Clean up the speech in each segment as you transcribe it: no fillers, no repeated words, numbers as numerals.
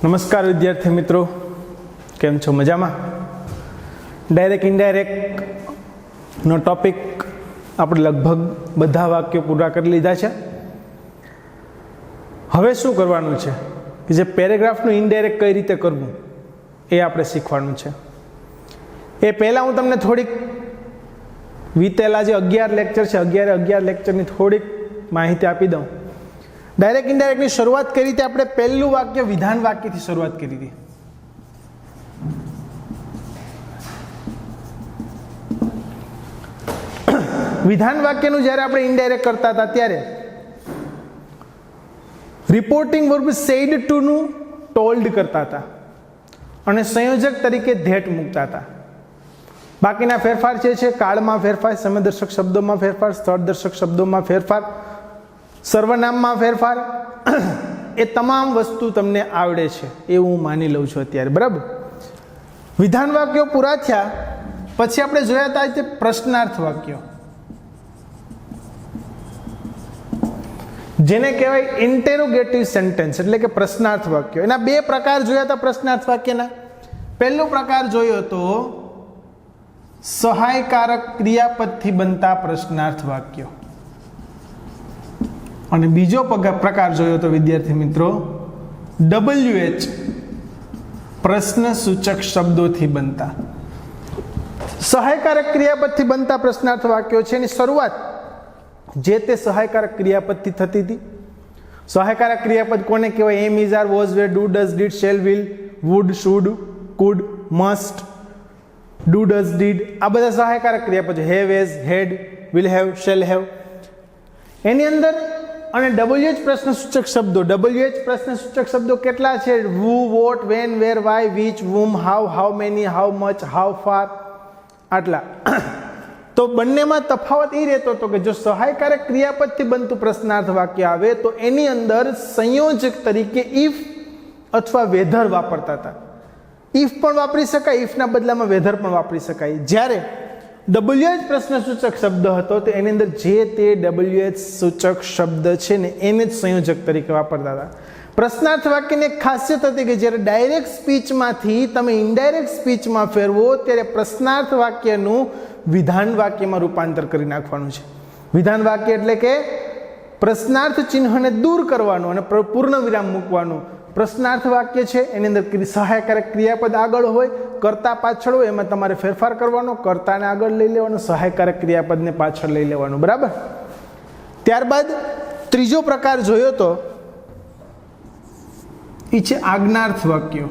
નમસ્કાર વિદ્યાર્થી મિત્રો, કેમ છો? મજામાં? ડાયરેક્ટ ઇનડાયરેક્ટ નો ટોપિક આપણે લગભગ બધા વાક્યો પૂરા કરી લીધા છે. હવે શું કરવાનું છે કે જે પેરેગ્રાફનું ઇનડાયરેક્ટ કઈ રીતે કરવું એ આપણે શીખવાનું છે. એ પહેલાં હું તમને થોડીક વીતેલા જે 11 લેક્ચર છે 11 લેક્ચરની થોડીક માહિતી આપી દઉં. ડાયરેક્ટ ઇનડાયરેક્ટની શરૂઆત કરી હતી આપણે પહેલું વાક્ય વિધાન વાક્યથી શરૂઆત કરી હતી. વિધાન વાક્યનું જ્યારે આપણે ઇનડાયરેક્ટ કરતા હતા ત્યારે રિપોર્ટિંગ વર્બ સેડ ટુ નું ટોલ્ડ કરતા હતા અને સંયોજક તરીકે ધેટ મૂકતા હતા. બાકીના ફેરફાર જે છે કાળમાં ફેરફાર, સમયદર્શક શબ્દોમાં ફેરફાર, સ્થળદર્શક શબ્દોમાં ફેરફાર, સર્વનામમાં ફેરફાર, એ તમામ વસ્તુ તમને આવડે છે એવું હું માની લઉં છું અત્યારે. બરાબર? વિધાન વાક્યો પૂરા થયા પછી આપણે જોયા હતા તે પ્રશ્નાર્થ વાક્યો, જેને કહેવાય ઇન્ટેરોગેટિવ સેન્ટેન્સ, એટલે કે પ્રશ્નાર્થ વાક્યો. એના બે પ્રકાર જોયા હતા પ્રશ્નાર્થ વાક્યના. પહેલો પ્રકાર જોયો તો સહાયકારક ક્રિયાપદથી બનતા પ્રશ્નાર્થ વાક્યો, અને બીજો પ્રકાર જોયો તો વિદ્યાર્થી મિત્રો WH પ્રશ્ન સૂચક શબ્દોથી બનતા. સહાયકારક ક્રિયાપદથી બનતા પ્રશ્નાર્થ વાક્યો છે એની શરૂઆત જે તે સહાયકારક ક્રિયાપદથી થતી હતી. સહાયકારક ક્રિયાપદ કોને કહેવાય? Am, is, are, was, were, do, does, did, shall, will, would, should, could, must, do, does, did, આ બધા સહાયકારક ક્રિયાપદ છે. Have, has, had, will have, shall have. એની અંદર અને WH પ્રશ્ન સૂચક શબ્દો. WH પ્રશ્ન સૂચક શબ્દો કેટલા છે? Who, what, when, where, why, which, whom, how many, how much, how far, આટલા. તો બંનેમાં તફાવત એ રહેતો હતો કે જો સહાયકારક ક્રિયાપદથી બનતું પ્રશ્નાર્થ વાક્ય આવે તો એની અંદર સંયોજક તરીકે ઇફ અથવા વેધર વાપરતા હતા. ઇફ પણ વાપરી શકાય, ઇફના બદલામાં વેધર પણ વાપરી શકાય. જ્યારે WH પ્રશ્ન સૂચક શબ્દ હતો તો એની અંદર જે તે WH સૂચક શબ્દ છે ને એને જ સંયોજક તરીકે વાપરતા હતા. પ્રશ્નાર્થ વાક્યની એક ખાસિયત હતી કે જ્યારે ડાયરેક્ટ સ્પીચમાંથી તમે ઇનડાયરેક્ટ સ્પીચમાં ફેરવો ત્યારે પ્રશ્નાર્થ વાક્યનું વિધાન વાક્યમાં રૂપાંતર કરી નાખવાનું છે. વિધાન વાક્ય એટલે કે પ્રશ્નાર્થ ચિહ્નને દૂર કરવાનું અને પૂર્ણ વિરામ મૂકવાનું. પ્રશ્નાર્થ વાક્ય છે એની અંદર સહાયકારક ક્રિયાપદ આગળ હોય, કર્તા પાછળ હોય, એમાં તમારે ફેરફાર કરવાનો, કર્તાને આગળ લઈ લેવાનો, સહાયકારક ક્રિયાપદને પાછળ લઈ લેવાનું. બરાબર? ત્યારબાદ ત્રીજો પ્રકાર જોયો તો એ છે આજ્ઞાર્થ વાક્યો,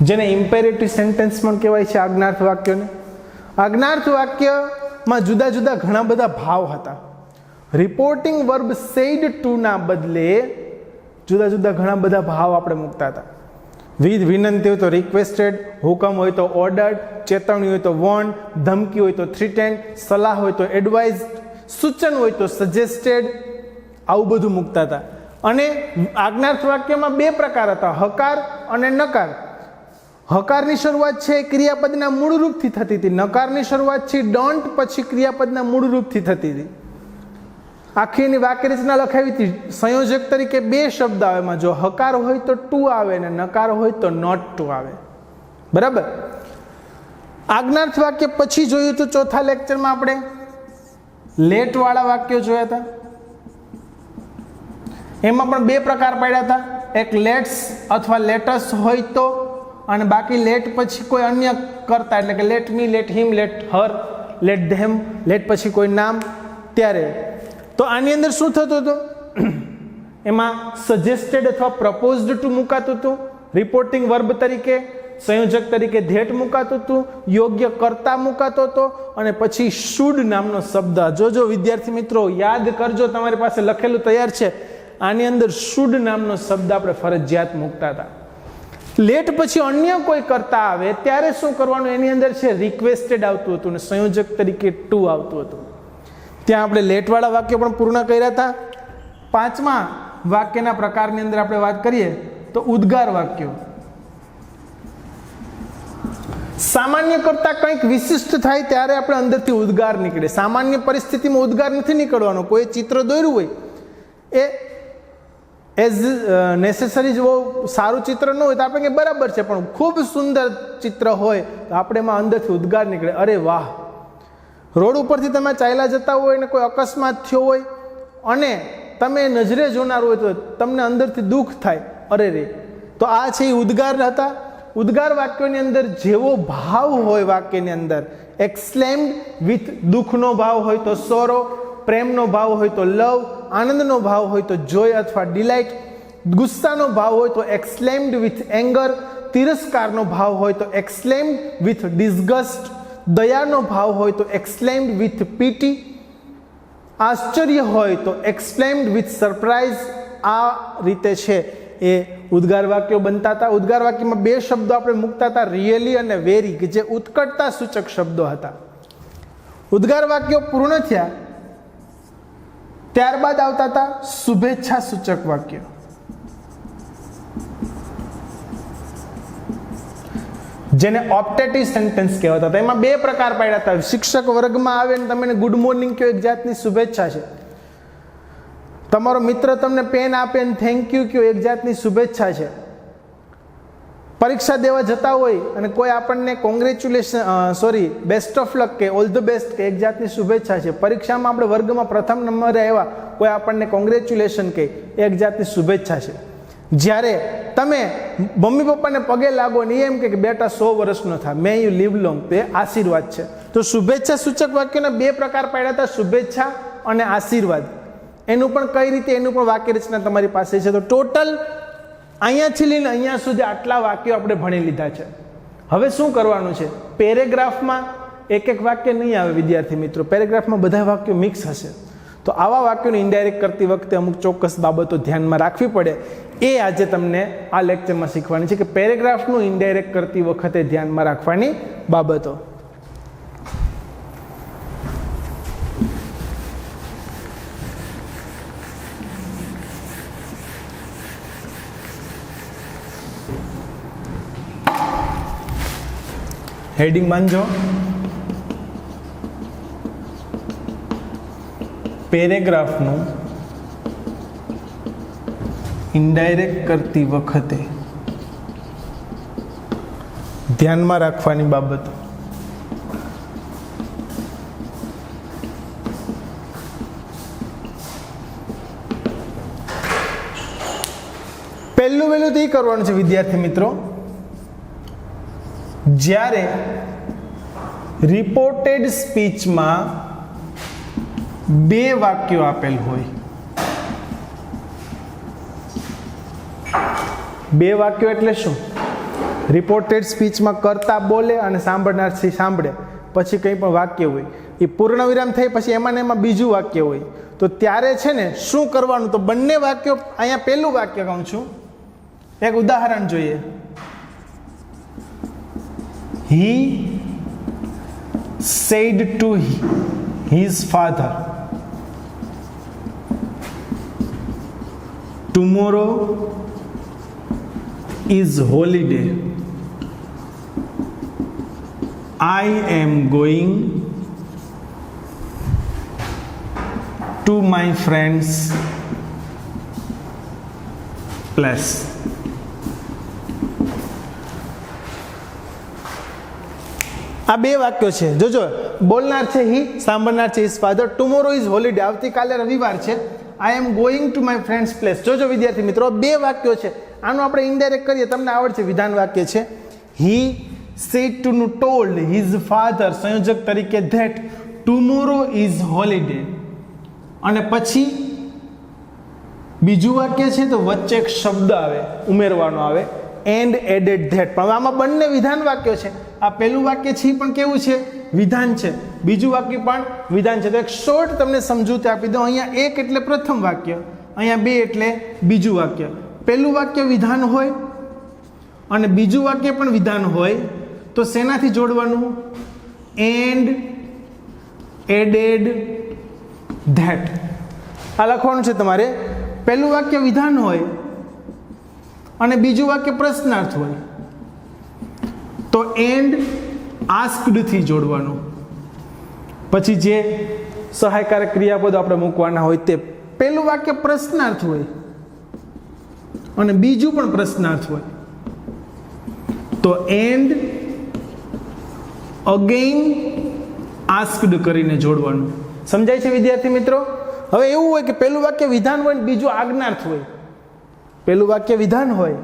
જેને ઇમ્પેરેટિવ સેન્ટેન્સ પણ કહેવાય છે. આજ્ઞાર્થ વાક્યોને આજ્ઞાર્થ વાક્યમાં જુદા જુદા ઘણા બધા ભાવ હતા. રિપોર્ટિંગ વર્બ સેડ ટુ ના બદલે જુદા જુદા ઘણા બધા ભાવ આપણે મૂકતા હતા. વિનંતી હોય તો રિક્વેસ્ટેડ, હુકમ હોય તો ઓર્ડર્ડ, ચેતવણી હોય તો વોર્ન, ધમકી હોય તો થ્રીટેન્ડ, સલાહ હોય તો એડવાઇઝ, સૂચન હોય તો સજેસ્ટેડ, આવું બધું મૂકતા હતા. અને આજ્ઞાર્થ વાક્યમાં બે પ્રકાર હતા, હકાર અને નકાર. હકારની શરૂઆત છે ક્રિયાપદના મૂળ રૂપથી થતી હતી, નકારની શરૂઆત છે ડોન્ટ પછી ક્રિયાપદના મૂળ રૂપથી થતી હતી. આખી એની વાક્ય રચના લખાવી હતી. સંયોજક તરીકે બે શબ્દ આવે, એમાં જો હકાર હોય તો ટુ આવે ને નકાર હોય તો નોટ ટુ આવે. બરાબર? આજ્ઞાર્થ વાક્ય પછી જોયું તો ચોથા લેક્ચરમાં આપણે લેટ વાળા વાક્યો જોયા હતા. એમાં પણ બે પ્રકાર પાડ્યા હતા. એક લેટ્સ અથવા લેટસ હોય તો, અને બાકી લેટ પછી કોઈ અન્ય કરતા, એટલે કે let me, let him, let her, let them, let પછી કોઈ નામ. ત્યારે તો આની અંદર શું થતું હતું? એમાં સજેસ્ટેડ અથવા પ્રપોઝડ ટુ મુકાતું હતું રિપોર્ટિંગ વર્બ તરીકે, સંયોજક તરીકે ધેટ મુકાતું હતું, યોગ્ય કર્તા મુકાતો હતો, અને પછી શુડ નામનો શબ્દ. જો વિદ્યાર્થી મિત્રો યાદ કરજો, તમારી પાસે લખેલું તૈયાર છે. આની અંદર શુડ નામનો શબ્દ આપણે ફરજિયાત મૂકતા હતા. લેટ પછી અન્ય કોઈ કરતા આવે ત્યારે શું કરવાનું? એની અંદર છે રિક્વેસ્ટેડ આવતું હતું અને સંયોજક તરીકે ટુ આવતું હતું. ત્યાં આપણે લેટવાળા વાક્ય પણ પૂર્ણ કર્યા હતા. પાંચમા વાક્યના પ્રકારની અંદર આપણે વાત કરીએ તો ઉદ્ગાર વાક્યો. સામાન્ય કરતા કંઈક વિશિષ્ટ થાય ત્યારે આપણે અંદરથી ઉદ્ગાર નીકળે. સામાન્ય પરિસ્થિતિમાં ઉદ્ગાર નથી નીકળવાનો. કોઈ ચિત્ર દોર્યું હોય એ એઝ નેસેસરી જો સારું ચિત્ર ન હોય તો આપણે કે બરાબર છે, પણ ખૂબ સુંદર ચિત્ર હોય તો આપણે એમાં અંદરથી ઉદ્ગાર નીકળે, અરે વાહ. રોડ ઉપરથી તમે ચાલ્યા જતા હોય ને કોઈ અકસ્માત થયો હોય અને તમે નજરે જોનાર હોય તો તમને અંદરથી દુઃખ થાય, અરે રે. તો આ છે એ ઉદ્ગાર હતા. ઉદ્ગાર વાક્યોની અંદર જેવો ભાવ હોય વાક્યની અંદર, એક્સલેમ્ડ વિથ દુઃખનો ભાવ હોય તો સોરો, પ્રેમનો ભાવ હોય તો લવ, આનંદનો ભાવ હોય તો જોય અથવા ડિલાઇટ, ગુસ્સાનો ભાવ હોય તો એક્સલેમ્ડ વિથ એંગર, તિરસ્કારનો ભાવ હોય તો એક્સલેમ્ડ વિથ ડિસગસ્ટ, દયાનો ભાવ હોય તો એક્સલેમ્ડ વિથ પીટી, આશ્ચર્ય હોય તો એક્સપ્લેમ્ડ વિથ સરપ્રાઇઝ. આ રીતે છે એ ઉદ્ગાર વાક્યો બનતા હતા. ઉદ્ગાર વાક્યમાં બે શબ્દો આપણે મૂકતા હતા, રિયલી અને વેરી, કે જે ઉત્કટતા સૂચક શબ્દો હતા. ઉદ્ગાર વાક્યો પૂર્ણ થયા ત્યારબાદ આવતા હતા શુભેચ્છા સૂચક વાક્યો. જેને ઓપ્ટેટિવ સેન્ટેન્સ કહેવાતા હતા. એમાં બે પ્રકાર પાડ્યા હતા. શિક્ષક વર્ગમાં આવે ને તમે ગુડ મોર્નિંગ કહો, એક જાતની શુભેચ્છા છે. તમારો મિત્ર તમને પેન આપે ને થેન્ક યુ કહો, એક જાતની શુભેચ્છા છે. પરીક્ષા દેવા જતા હોય અને કોઈ આપણને બેસ્ટ ઓફ લક કે ઓલ ધ બેસ્ટ કે, એક જાતની શુભેચ્છા છે. પરીક્ષામાં આપણે વર્ગમાં પ્રથમ નંબરે આવ્યા, કોઈ આપણને કોંગ્રેચ્યુલેશન કહે, એક જાતની શુભેચ્છા છે. જ્યારે તમે મમ્મી પપ્પાને પગે લાગો ને એમ કે બેટા 100 વર્ષનો થાય, મે યુ લીવ લોંગ, તે આશીર્વાદ છે. તો શુભેચ્છા સૂચક વાક્યોના બે પ્રકાર પાડ્યા હતા, શુભેચ્છા અને આશીર્વાદ. એનું પણ કઈ રીતે, એનું પણ વાક્ય રચના તમારી પાસે છે. તો ટોટલ અહીંયાથી લઈને અહીંયા સુધી આટલા વાક્યો આપણે ભણી લીધા છે. હવે શું કરવાનું છે? પેરેગ્રાફમાં એક એક વાક્ય નહીં આવે વિદ્યાર્થી મિત્રો, પેરેગ્રાફમાં બધા વાક્યો મિક્સ હશે. તો આવા વાક્યોને ઇન્ડાયરેક્ટ કરતી વખતે અમુક ચોક્કસ બાબતો ધ્યાનમાં રાખવી પડે. એ આજે તમને આ લેક્ચરમાં શીખવાની છે કે પેરેગ્રાફનું ઇન્ડાયરેક્ટ કરતી વખતે ધ્યાનમાં રાખવાની બાબતો. હેડિંગ બાંધજો. પેરેગ્રાફનું ઇન્ડાયરેક્ટ કરતી વખતે ધ્યાનમાં રાખવાની બાબતો. પહેલું તો એ કરવાનું છે વિદ્યાર્થી મિત્રો, જ્યારે રિપોર્ટેડ સ્પીચમાં બે વાક્યો આપેલ હોય, બે વાક્યો એટલે શું? રિપોર્ટેડ સ્પીચમાં કર્તા બોલે અને સાંભળનાર સાંભળે, પછી કંઈ પણ વાક્ય હોય એ પૂર્ણ વિરામ થઈ પછી એમાં ને એમાં બીજું વાક્ય હોય, તો ત્યારે છે ને શું કરવાનું? તો બંને વાક્યો, અહીંયા પહેલું વાક્ય કહું છું, એક ઉદાહરણ જોઈએ. He said to his father, tomorrow is holiday. I am going to my friend's place. આ બે વાક્યો છે. જોજો, બોલનાર છે હી, સાંભળનાર છે his father. Tomorrow is holiday, આવતીકાલે રવિવાર છે. I am going to my friends place. જોજો વિદ્યાર્થી મિત્રો, બે વાક્યો છે. આનું આપણે ઇનડાયરેક્ટ કરીએ, તમને આવડશે. વિધાન વાક્ય છે હી સેડ ટુ નું ટોલ્ડ હિઝ ફાધર, સંયોજક તરીકે ધેટ ટુમોરો ઇઝ હોલિડે. અને પછી બીજું વાક્ય છે તો વચ્ચે એક શબ્દ આવે, ઉમેરવાનો આવે, એન્ડ એડેડ ધેટ. પણ આમાં બંને વિધાન વાક્યો છે. આ પહેલું વાક્ય છે પણ કેવું છે? વિધાન છે. બીજું વાક્ય પણ વિધાન છે. તો એક શોર્ટ તમને સમજૂતી આપી દો. અહીંયા એક એટલે પ્રથમ વાક્ય, અહીંયા બે એટલે બીજું વાક્ય. પહેલું વાક્ય વિધાન હોય અને બીજું વાક્ય પણ વિધાન હોય, તો શેનાથી જોડવાનું? And added that. આ લખવાનું છે તમારે. પહેલું વાક્ય વિધાન હોય અને બીજું વાક્ય પ્રશ્નાર્થ હોય, તો એન્ડ આસ્ક્ડ થી જોડવાનું. પછી જે સહાયકારક ક્રિયાપદો આપણે મૂકવાના હોય તે. પહેલું વાક્ય પ્રશ્નાર્થ હોય અને બીજું પણ પ્રશ્નાર્થ હોય તો એન્ડ અગેઇન આસ્ક્ડ કરીને જોડવાનું. સમજાય છે વિદ્યાર્થી મિત્રો? હવે એવું હોય કે પહેલું વાક્ય વિધાન હોય ને બીજું આજ્ઞાર્થ હોય. પહેલું વાક્ય વિધાન હોય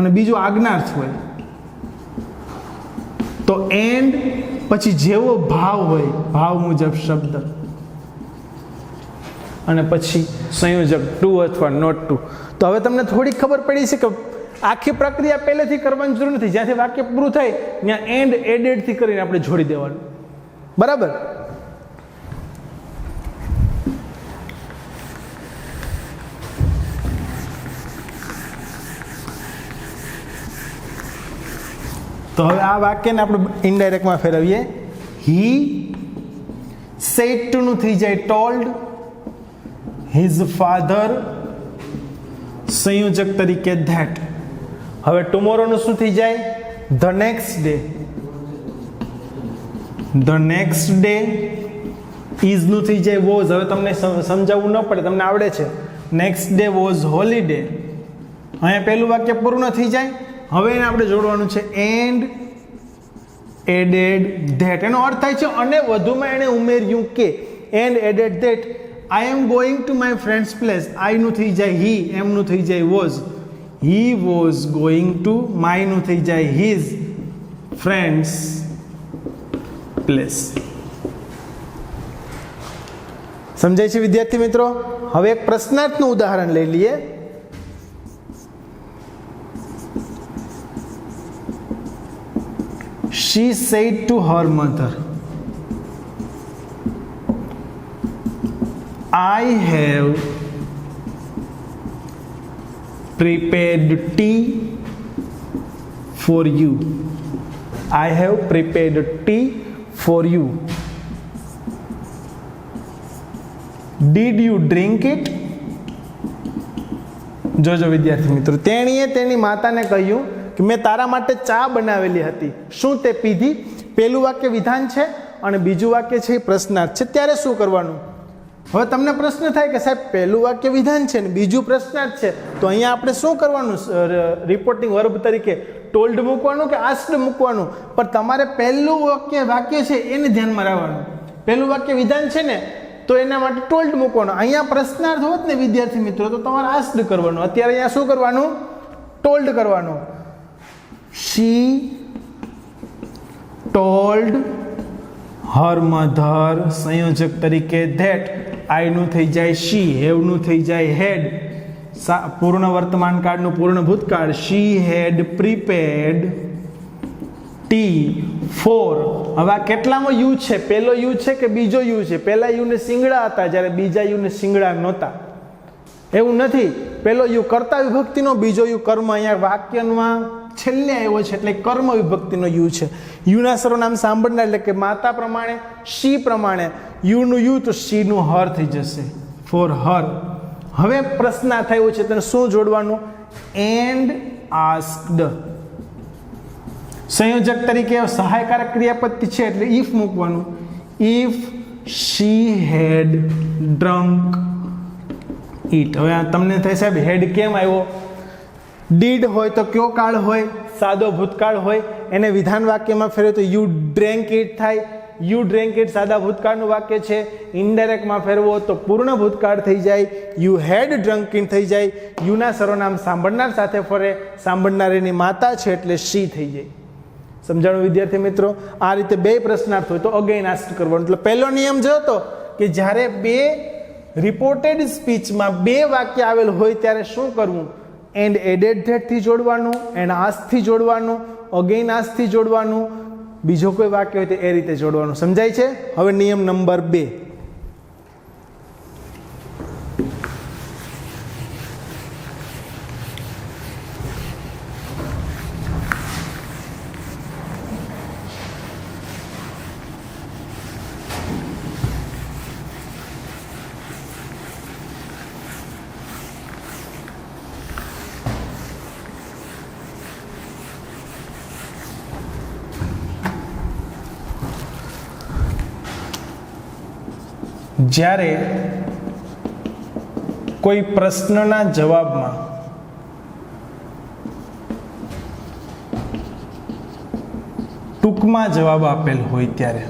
અને બીજું આજ્ઞાર્થ હોય તો એન્ડ પછી જેવો ભાવ હોય ભાવ મુજબ શબ્દ અને પછી સંયોજક ટુ અથવા નોટ ટુ. તો હવે તમને થોડી ખબર પડી છે કે આખી પ્રક્રિયા પહેલેથી કરવાની જરૂર નથી. જ્યાંથી વાક્ય પૂરું થાય ત્યાં એન્ડ એડેડથી કરીને આપણે જોડી દેવાનું. બરાબર? તો હવે આ વાક્યને આપણે ઇનડાયરેક્ટમાં ફેરવીએ. હી સેડ ટુ નું થઈ જાય ટોલ્ડ હિઝ ફાધર, સંયોજક તરીકે ધેટ. હવે ટુમોરોનું શું થઈ જાય? The next day. The next day is નું થઈ જાય વોઝ. હવે તમને સમજાવવું ન પડે, તમને આવડે છે. Next day was holiday. અહીંયા પહેલું વાક્ય પૂરું થઈ જાય. હવે એને આપણે જોડવાનું છે એન્ડ એડેડ ધેટ. એનો અર્થ થાય છે અને વધુમાં એણે ઉમેર્યું કે. And added that I am going to my friends place. I નું થઈ જાય હી, એમ નું થઈ જાય was. He was going to, my નું થઈ જાય હિઝ ફ્રેન્ડ્સ પ્લેસ. સમજાય છે વિદ્યાર્થી મિત્રો? હવે એક પ્રશ્નાર્થનું ઉદાહરણ લઈ લઈએ. She said to her mother, I have prepared tea for you. I have prepared tea for you. Did you drink it? જોજો વિદ્યાર્થી મિત્રો, તેણીએ તેની માતાને કહ્યું કે મેં તારા માટે ચા બનાવેલી હતી, શું તે પીધી? પહેલું વાક્ય વિધાન છે અને બીજું વાક્ય છે એ પ્રશ્નાર્થ છે. ત્યારે શું કરવાનું? હવે તમને પ્રશ્ન થાય કે સાહેબ પહેલું વાક્ય વિધાન છે ને બીજું પ્રશ્નાર્થ છે, તો અહીંયા આપણે શું કરવાનું? રિપોર્ટિંગ વર્બ તરીકે ટોલ્ડ મૂકવાનું કે આસ્ક્ડ મૂકવાનું? પણ તમારે પહેલું વાક્ય છે એને ધ્યાનમાં રાખવાનું. પહેલું વાક્ય વિધાન છે ને તો એના માટે ટોલ્ડ મૂકવાનું. અહીંયા પ્રશ્નાર્થ હોત ને વિદ્યાર્થી મિત્રો તો તમારે આસ્ક્ડ કરવાનું. અત્યારે અહીંયા શું કરવાનું? ટોલ્ડ કરવાનું. She told her mother, સંયોજક તરીકે that. I નું થઈ જાય she, have નું થઈ જાય had. પૂર્ણ વર્તમાન કાળનું પૂર્ણ ભૂતકાળ. She had prepared tea for. હવે આ કેટલામો યુ છે? પહેલો યુ છે કે બીજો યુ છે? પહેલા યુ ને શિંગડા હતા જ્યારે બીજા યુ ને શિંગડા નહોતા. એવું નથી. પહેલો યુ કર્તા વિભક્તિનો, બીજો યુ કર્મ. અહીંયા વાક્યમાં છેલ્લે આવ્યો છે એટલે કર્મ વિભક્તિનો યુ છે. યુના સર્વનામ સાંભળનાર એટલે કે માતા પ્રમાણે, શી પ્રમાણે. યુનું યુ તો શીનું હર થઈ જશે, ફોર હર. હવે પ્રશ્ન થયો છે તેને શું જોડવાનું? And asked. સંયોજક તરીકે સહાયકારક ક્રિયાપદ છે એટલે ઇફ મૂકવાનું. If she had drunk it. હવે તમને થાય સાહેબ હેડ કેમ આવ્યો? ડીડ હોય તો કયો કાળ હોય? સાદો ભૂતકાળ હોય. એને વિધાન વાક્યમાં ફેરવે તો યુ ડ્રેન્ક ઇટ થાય. યુ ડ્રેન્ક ઇટ સાદા ભૂતકાળનું વાક્ય છે. ઇનડાયરેક્ટમાં ફેરવો તો પૂર્ણ ભૂતકાળ થઈ જાય. યુ હેડ ડ્રંક ઇટ થઈ જાય. યુના સર્વનામ સાંભળનાર સાથે ફરે. સાંભળનારીની માતા છે એટલે શી થઈ જાય. સમજાણું વિદ્યાર્થી મિત્રો? આ રીતે બે પ્રશ્નાર્થ હોય તો અગેન આસ્ક કરવાનું. એટલે પહેલો નિયમ જો હતો કે જ્યારે બે રિપોર્ટેડ સ્પીચમાં બે વાક્ય આવેલ હોય ત્યારે શું કરવું? એન્ડ એડેડ ધેટ થી જોડવાનું, એન્ડ આસ્ક થી જોડવાનું, અગેન આસ્ક થી જોડવાનું. બીજો કોઈ વાક્ય હોય તો એ રીતે જોડવાનું. સમજાય છે? હવે નિયમ નંબર 2. જ્યારે કોઈ પ્રશ્નના જવાબમાં ટૂંકમાં જવાબ આપેલ હોય ત્યારે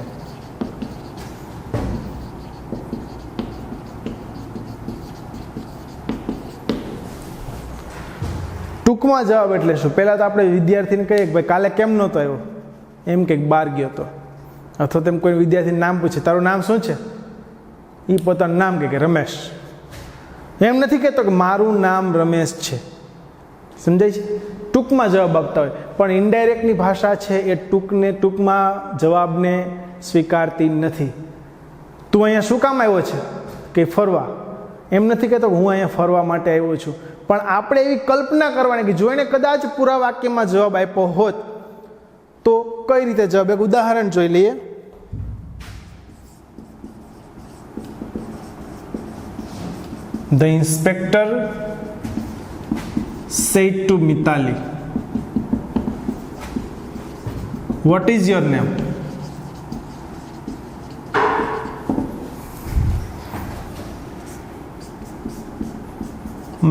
ટૂંકમાં જવાબ એટલે શું? પહેલાં તો આપણે વિદ્યાર્થીને કહીએ કે ભાઈ કાલે કેમ નહોતો આવ્યો, એમ કંઈક બહાર ગયો હતો, અથવા તેમ કોઈ વિદ્યાર્થીનું નામ પૂછે તારું નામ શું છે, એ પોતાનું નામ કહે કે રમેશ. એમ નથી કહેતો કે મારું નામ રમેશ છે. સમજાય છે? ટૂંકમાં જવાબ આપતા હોય. પણ ઇનડાયરેક્ટની ભાષા છે એ ટૂંકમાં જવાબને સ્વીકારતી નથી. તું અહીંયા શું કામ આવ્યો છે? કે ફરવા. એમ નથી કહેતો હું અહીંયા ફરવા માટે આવ્યો છું. પણ આપણે એવી કલ્પના કરવાની કે જો એને કદાચ પૂરા વાક્યમાં જવાબ આપ્યો હોત તો કઈ રીતે જવાબ? એક ઉદાહરણ જોઈ લઈએ. The inspector said to Mitali, "What is your name?"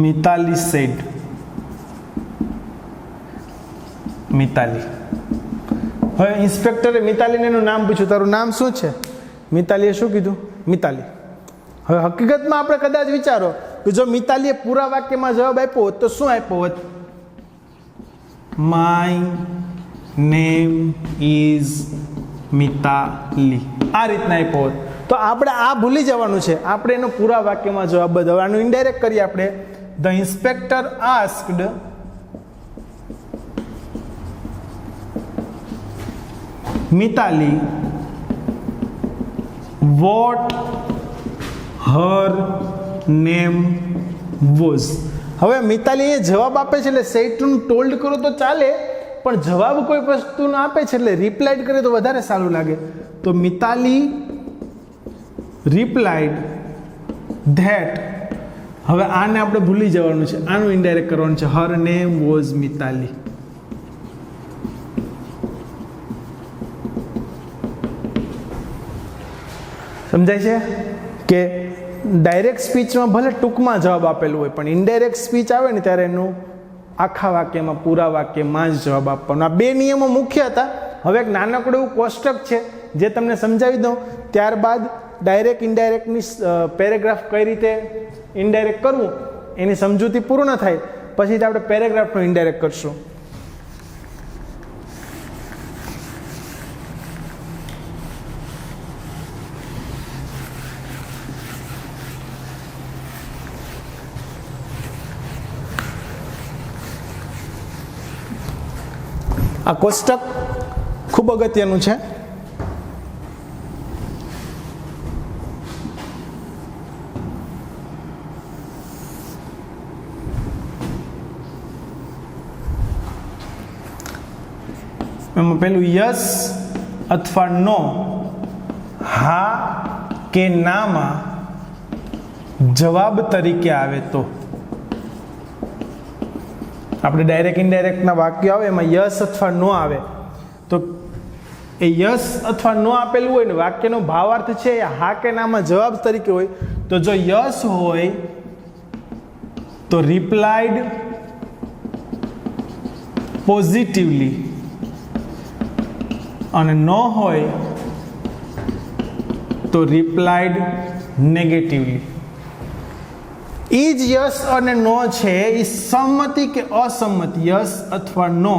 Mitali said, Mitali. હવે ઇન્સ્પેક્ટરે મિતાલીને એનું નામ પૂછ્યું, તારું નામ શું છે? મિતાલીએ શું કીધું? મિતાલી. હવે હકીકતમાં આપણે કદાચ વિચારો કે જો મિતાલીએ પૂરા વાક્યમાં જવાબ આપ્યો હોત તો શું આપ્યો હોત? My name is Mitali. આ રીતના આપ્યો હોત. તો આપણે આ ભૂલી જવાનું છે. આપણે એનો પૂરા વાક્યમાં જવાબ બદલવાનો. આનું ઇનડાયરેક્ટ કરીએ આપણે. The inspector asked Mitali what her name was. હવે મિતાલી એ જવાબ આપે છે એટલે સેડ ટુ ટોલ્ડ કરો તો ચાલે, પણ જવાબ કોઈ વસ્તુનો આપે છે એટલે રિપ્લાઇડ કરે તો વધારે સારું લાગે. તો મિતાલી રિપ્લાઇડ ધેટ. હવે આને આપણે ભૂલી જવાનું છે. આનું ઇનડાયરેક્ટ કરવાનું છે. Her name was Mitali. સમજાય છે કે ડાયરેક્ટ સ્પીચમાં ભલે ટૂંકમાં જવાબ આપેલું હોય, પણ ઇનડાયરેક્ટ સ્પીચ આવે ને ત્યારે એનું આખા વાક્યમાં પૂરા વાક્યમાં જ જવાબ આપવાનો. આ બે નિયમો મુખ્ય હતા. હવે એક નાનકડું એવું કોષ્ટક છે જે તમને સમજાવી દઉં, ત્યારબાદ ડાયરેક્ટ ઇનડાયરેક્ટની પેરેગ્રાફ કઈ રીતે ઇનડાયરેક્ટ કરવું એની સમજૂતી પૂર્ણ થાય પછી આપણે પેરેગ્રાફનું ઇનડાયરેક્ટ કરશું. આ કોષ્ટક ખૂબ અગત્યનું છે. એમાં પેલું યસ અથવા નો, હા કે નામાં જવાબ તરીકે આવે તો. આપણે ડાયરેક્ટ ઇનડાયરેક્ટના વાક્યો આવે એમાં યસ અથવા નો આવે તો એ યસ અથવા નો આપેલું હોય ને વાક્યનો ભાવાર્થ છે એ હા કે નામાં જવાબ તરીકે હોય તો જો યસ હોય તો રિપ્લાઇડ પોઝિટિવલી અને નો હોય તો રિપ્લાઇડ નેગેટિવલી. એ જ યસ અને નો છે એ સંમતિ કે અસંમતિ, યસ અથવા નો,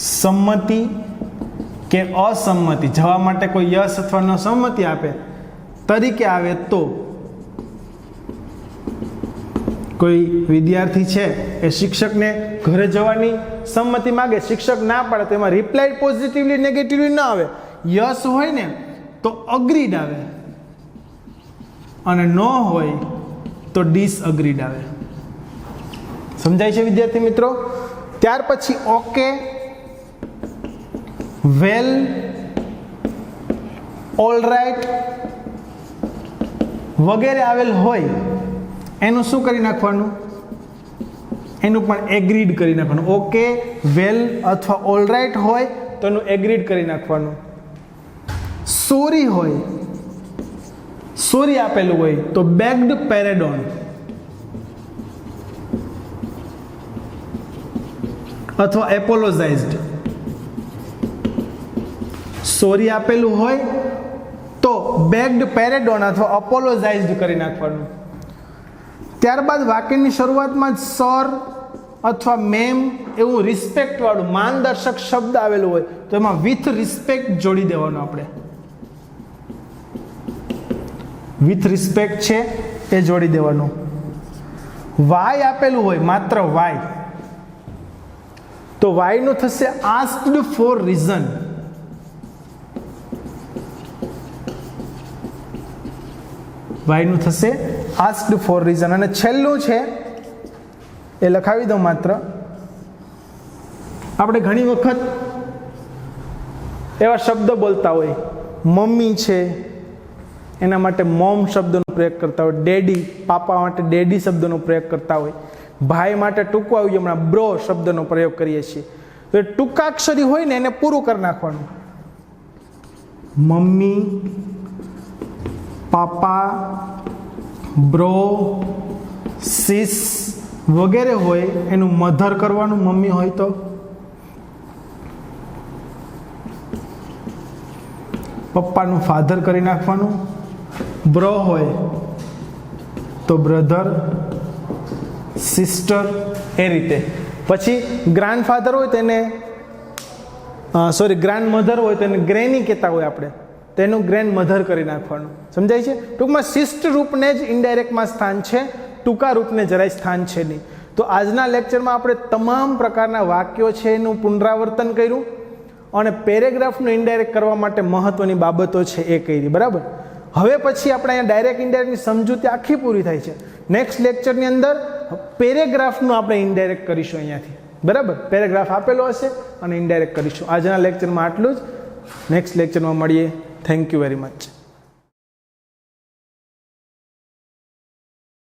સંમતિ કે અસંમતિ, જવા માટે કોઈ યસ અથવા નો સંમતિ આપે તરીકે આવે તો. કોઈ વિદ્યાર્થી છે એ શિક્ષકને ઘરે જવાની સંમતિ માગે, શિક્ષક ના પાડે તો એમાં રિપ્લાય પોઝિટિવલી નેગેટિવલી ના આવે. યસ હોય ને તો અગ્રીડ આવે અને નો હોય તો ડિસઅગ્રીડ આવે. સમજાય છે વિદ્યાર્થી મિત્રો? ત્યાર પછી ઓકે, વેલ, ઓલરાઈટ વગેરે આવેલ હોય એનું શું કરી નાખવાનું? એનું પણ એગ્રીડ કરી નાખવાનું. ઓકે, વેલ અથવા ઓલરાઈટ હોય તો એનું એગ્રીડ કરી નાખવાનું. સોરી હોય, સોરી આપેલું હોય તો બેગ્ડ પેરેડોન અથવા એપોલોજાઇઝડ. સોરી આપેલું હોય તો બેગ્ડ પેરેડોન અથવા અપોલોજાઇઝડ કરી નાખવાનું. ત્યારબાદ વાક્યની શરૂઆતમાં જ સર અથવા મેમ એવું રિસ્પેક્ટ વાળું માનદર્શક શબ્દ આવેલું હોય તો એમાં વિથ રિસ્પેક્ટ જોડી દેવાનું. આપણે વિથ રિસ્પેક્ટ છે એ જોડી દેવાનું. વાય આપેલું હોય માત્ર વાય તો વાય નું થશે આસ્ક્ડ ફોર રીઝન. વાય નું થશે આસ્ક્ડ ફોર રીઝન. અને છેલ્લું છે એ લખાવી દઉં માત્ર. આપણે ઘણી વખત એવા શબ્દ બોલતા હોય, મમ્મી છે એના માટે મોમ શબ્દનો પ્રયોગ કરતા હોય, ડેડી પાપા માટે ડેડી શબ્દનો પ્રયોગ કરતા હોય, ભાઈ માટે ટૂંકું આવ્યું હમણાં બ્રો શબ્દનો પ્રયોગ કરીએ છીએ. તો એ ટૂંકાક્ષરી હોય ને એને પૂરું કરી નાખવાનું. મમ્મી, પાપા, બ્રો, સિસ વગેરે હોય એનું મધર કરવાનું. મમ્મી હોય તો પપ્પાનું ફાધર કરી નાખવાનું. બ્રો હોય તો બ્રધર, સિસ્ટર એ રીતે. પછી ગ્રાન્ડફાધર હોય તેને ગ્રાન્ડ મધર હોય તેને ગ્રેની કહેતા હોય આપણે, તેનું ગ્રેન્ડ મધર કરી નાખવાનું. સમજાય છે? ટૂંકમાં શિષ્ટ રૂપને જ ઇનડાયરેક્ટમાં સ્થાન છે, ટૂંકા રૂપને જરાય સ્થાન છે નહીં. તો આજના લેક્ચરમાં આપણે તમામ પ્રકારના વાક્યો છે એનું પુનરાવર્તન કર્યું અને પેરેગ્રાફનું ઇનડાયરેક્ટ કરવા માટે મહત્વની બાબતો છે એ કરી. બરાબર. હવે પછી આપણે અહીંયા ડાયરેક્ટ ઇનડાયરેક્ટની સમજૂતી આખી પૂરી થાય છે. નેક્સ્ટ લેક્ચરની અંદર પેરેગ્રાફનું આપણે ઇનડાયરેક્ટ કરીશું અહીંયાથી. બરાબર. પેરેગ્રાફ આપેલો હશે અને ઇનડાયરેક્ટ કરીશું. આજના લેક્ચરમાં આટલું જ. નેક્સ્ટ લેક્ચરમાં મળીએ. Thank you very much.